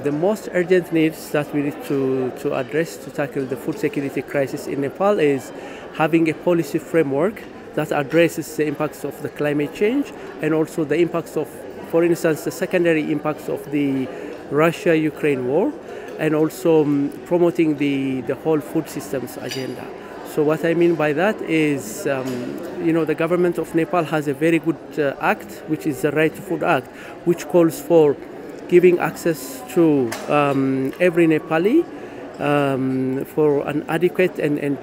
The most urgent needs that we need to address to tackle the food security crisis in Nepal is having a policy framework that addresses the impacts of the climate change and also the impacts of, for instance, the secondary impacts of the Russia-Ukraine war, and also promoting the whole food systems agenda. So what I mean by that is, the government of Nepal has a very good act, which is the Right to Food Act, which calls for giving access to every Nepali for an adequate and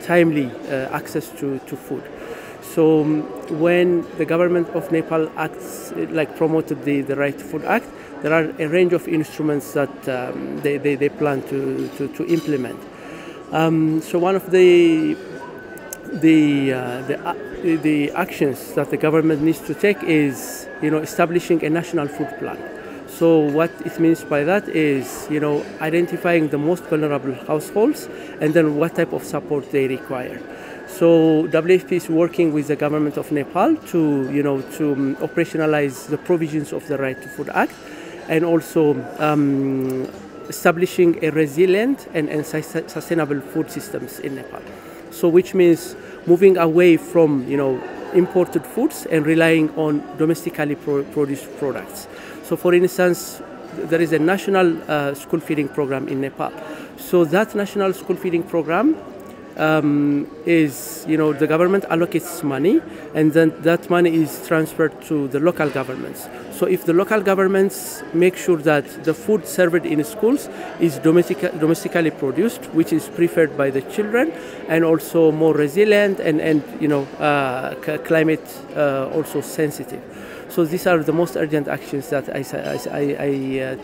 timely access to food. So when the government of Nepal acts, promoted the Right to Food Act, there are a range of instruments that they plan to implement. So one of the actions that the government needs to take is, establishing a national food plan. So what it means by that is, identifying the most vulnerable households and then what type of support they require. So WFP is working with the government of Nepal to operationalize the provisions of the Right to Food Act, and also establishing a resilient and sustainable food systems in Nepal. So which means moving away from imported foods and relying on domestically produced products. So for instance, there is a national school feeding program in Nepal. So that national school feeding program is, the government allocates money, and then that money is transferred to the local governments. So if the local governments make sure that the food served in schools is domestically produced, which is preferred by the children, and also more resilient and climate also sensitive. So these are the most urgent actions that I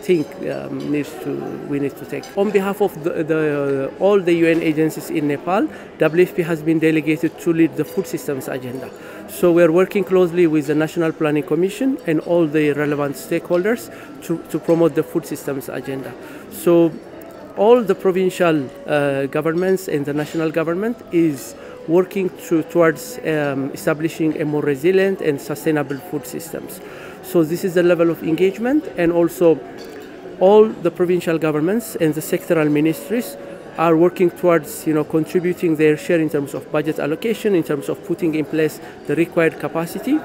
think we need to take. On behalf of all the UN agencies in Nepal, WFP has been delegated to lead the food systems agenda. So we are working closely with the National Planning Commission and all the relevant stakeholders to promote the food systems agenda. So all the provincial governments and the national government is working towards establishing a more resilient and sustainable food systems. So this is the level of engagement, and also all the provincial governments and the sectoral ministries are working towards contributing their share in terms of budget allocation, in terms of putting in place the required capacity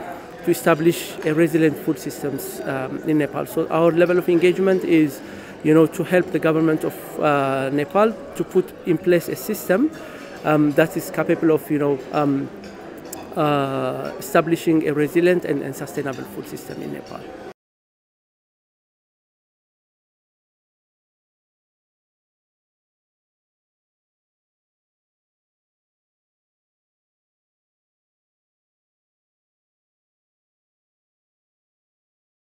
to establish a resilient food systems in Nepal. So our level of engagement is to help the government of Nepal to put in place a system that is capable of establishing a resilient and sustainable food system in Nepal.